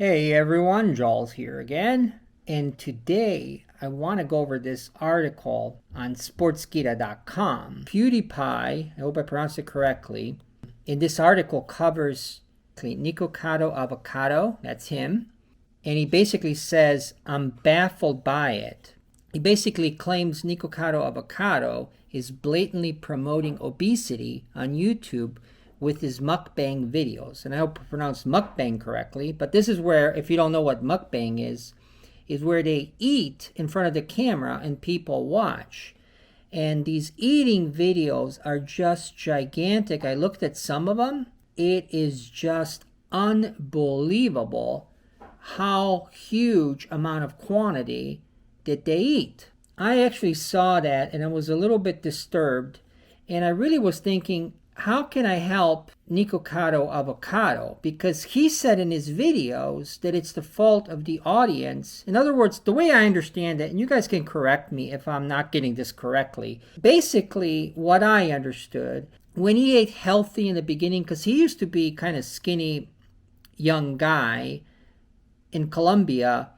Hey everyone, Jules here again, and today I want to go over this article on sportskeeda.com. PewdiePie, I hope I pronounced it correctly, in this article covers Nikocado Avocado, that's him, and he basically says, I'm baffled by it. He basically claims Nikocado Avocado is blatantly promoting obesity on YouTube with his mukbang videos. And I hope I pronounced mukbang correctly, but this is where, if you don't know what mukbang is where they eat in front of the camera and people watch. And these eating videos are just gigantic. I looked at some of them. It is just unbelievable how huge amount of quantity that they eat. I actually saw that and I was a little bit disturbed, and I really was thinking, how can I help Nikocado Avocado? Because he said in his videos that it's the fault of the audience. In other words, the way I understand it, and you guys can correct me if I'm not getting this correctly, basically what I understood, when he ate healthy in the beginning, because he used to be kind of skinny young guy in Colombia,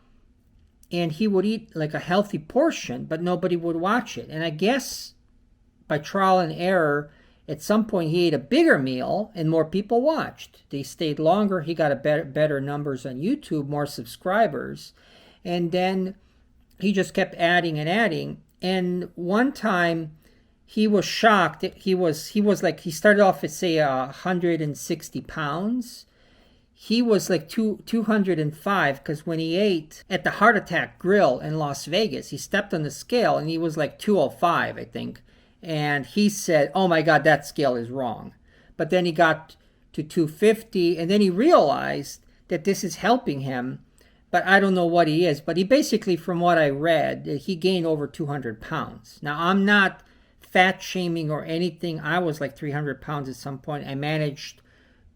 and he would eat like a healthy portion, but nobody would watch it. And I guess by trial and error, at some point he ate a bigger meal and more people watched. They stayed longer. He got a better numbers on YouTube, more subscribers. And then he just kept adding and adding. And one time he was shocked. He started off at say 160 pounds. He was like 205 because when he ate at the Heart Attack Grill in Las Vegas, he stepped on the scale and he was like 205, I think. And he said, oh my God, that scale is wrong. But then he got to 250, and then he realized that this is helping him. But I don't know what he is. But he basically, from what I read, he gained over 200 pounds. Now, I'm not fat shaming or anything. I was like 300 pounds at some point. I managed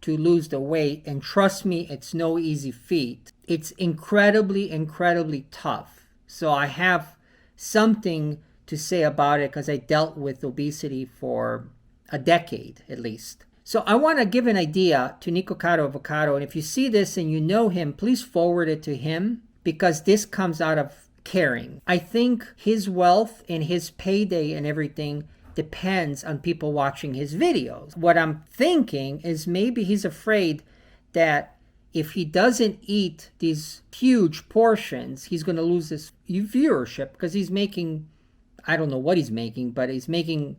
to lose the weight. And trust me, it's no easy feat. It's incredibly, incredibly tough. So I have something to say about it because I dealt with obesity for a decade at least. So I want to give an idea to Nikocado Avocado, and if you see this and you know him, please forward it to him because this comes out of caring. I think his wealth and his payday and everything depends on people watching his videos. What I'm thinking is maybe he's afraid that if he doesn't eat these huge portions, he's going to lose this viewership because he's making, I don't know what he's making, but he's making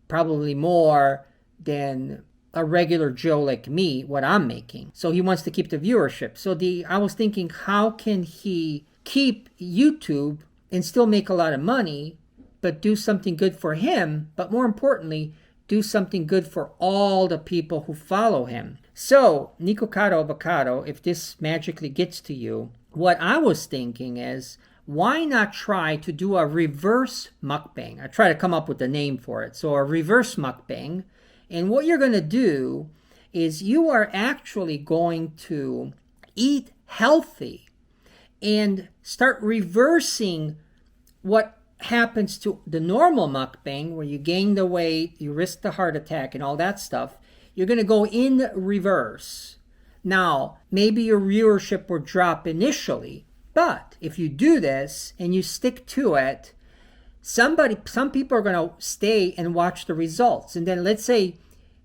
probably more than a regular Joe like me, what I'm making. So he wants to keep the viewership. So I was thinking, how can he keep YouTube and still make a lot of money, but do something good for him, but more importantly, do something good for all the people who follow him. So, Nikocado Avocado, if this magically gets to you, what I was thinking is, why not try to do a reverse mukbang? I try to come up with a name for it. So a reverse mukbang. And what you're going to do is you are actually going to eat healthy and start reversing what happens to the normal mukbang where you gain the weight, you risk the heart attack and all that stuff. You're going to go in reverse. Now, maybe your viewership will drop initially. But if you do this and you stick to it, some people are going to stay and watch the results. And then let's say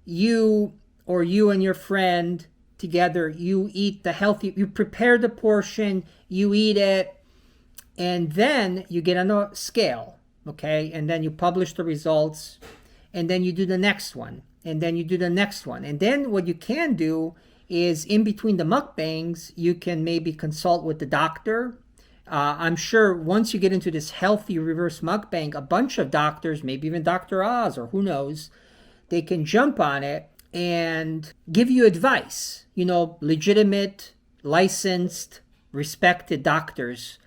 you and your friend together, you eat the healthy, you prepare the portion, you eat it, and then you get on a scale, okay? And then you publish the results, and then you do the next one, and then you do the next one. And then what you can do is in between the mukbangs, you can maybe consult with the doctor. I'm sure once you get into this healthy reverse mukbang, a bunch of doctors, maybe even Dr. Oz or who knows, they can jump on it and give you advice. You know, legitimate, licensed, respected doctors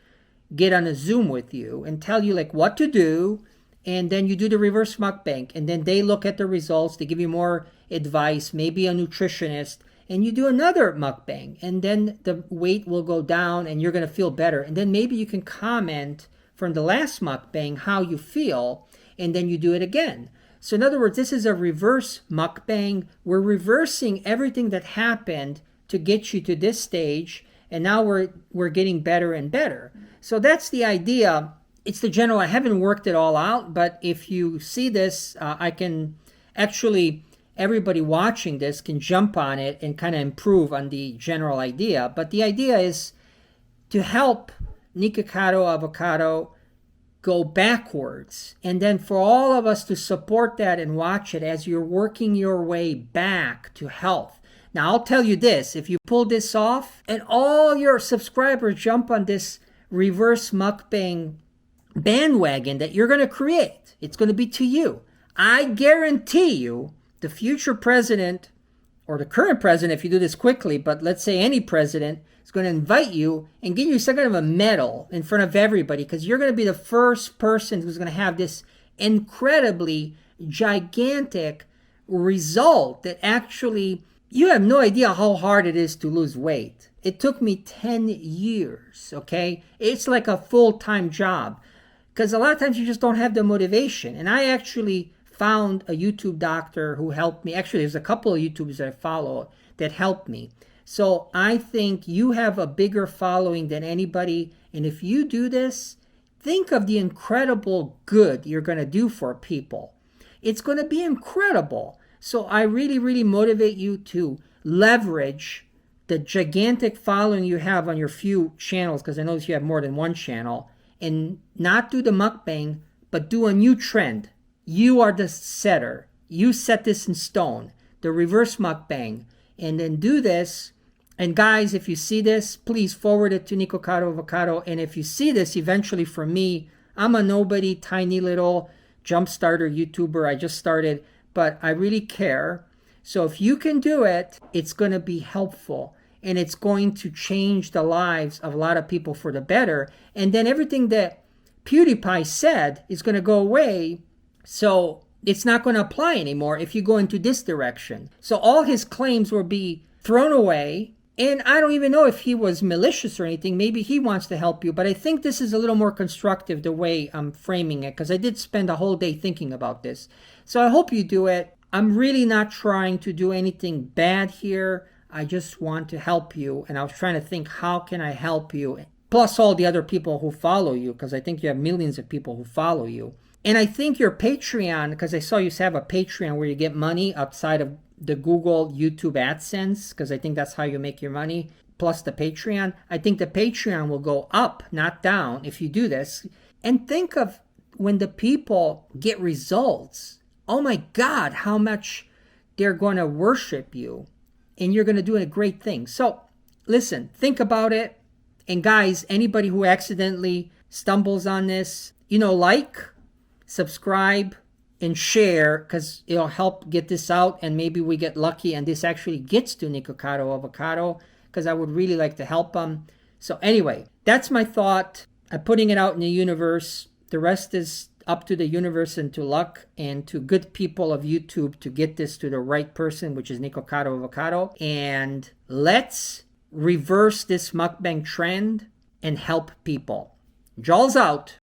get on a Zoom with you and tell you like what to do. And then you do the reverse mukbang. And then they look at the results. They give you more advice, maybe a nutritionist. And you do another mukbang, and then the weight will go down and you're going to feel better. And then maybe you can comment from the last mukbang how you feel, and then you do it again. So in other words, this is a reverse mukbang. We're reversing everything that happened to get you to this stage, and now we're getting better and better. So that's the idea. It's the general. I haven't worked it all out, but if you see this, I can actually, everybody watching this can jump on it and kind of improve on the general idea. But the idea is to help Nikocado Avocado go backwards, and then for all of us to support that and watch it as you're working your way back to health. Now, I'll tell you this, if you pull this off and all your subscribers jump on this reverse mukbang bandwagon that you're going to create, it's going to be to you. I guarantee you the future president, or the current president if you do this quickly, but let's say any president, is going to invite you and give you some kind of a medal in front of everybody, because you're going to be the first person who's going to have this incredibly gigantic result that actually, you have no idea how hard it is to lose weight. It took me 10 years, okay? It's like a full-time job, because a lot of times you just don't have the motivation. And I actually found a YouTube doctor who helped me. Actually, there's a couple of YouTubers that I follow that helped me. So I think you have a bigger following than anybody. And if you do this, think of the incredible good you're going to do for people. It's going to be incredible. So I really, really motivate you to leverage the gigantic following you have on your few channels, because I notice you have more than one channel, and not do the mukbang, but do a new trend. You are the setter. You set this in stone, the reverse mukbang, and then do this. And guys, if you see this, please forward it to Nikocado Avocado. And if you see this eventually from me, I'm a nobody, tiny little jump starter YouTuber. I just started, but I really care. So if you can do it, it's going to be helpful. And it's going to change the lives of a lot of people for the better. And then everything that PewdiePie said is going to go away. So it's not going to apply anymore if you go into this direction. So all his claims will be thrown away. And I don't even know if he was malicious or anything. Maybe he wants to help you. But I think this is a little more constructive the way I'm framing it, because I did spend a whole day thinking about this. So I hope you do it. I'm really not trying to do anything bad here. I just want to help you. And I was trying to think, how can I help you? Plus all the other people who follow you, because I think you have millions of people who follow you. And I think your Patreon, because I saw you have a Patreon where you get money outside of the Google, YouTube AdSense, because I think that's how you make your money, plus the Patreon. I think the Patreon will go up, not down, if you do this. And think of when the people get results. Oh my God, how much they're going to worship you. And you're going to do a great thing. So listen, think about it. And guys, anybody who accidentally stumbles on this, like, subscribe, and share, because it'll help get this out, and maybe we get lucky and this actually gets to Nikocado Avocado, because I would really like to help them. So anyway, that's my thought. I'm putting it out in the universe. The rest is up to the universe and to luck and to good people of YouTube to get this to the right person, which is Nikocado Avocado. And let's reverse this mukbang trend and help people. Jaw's out.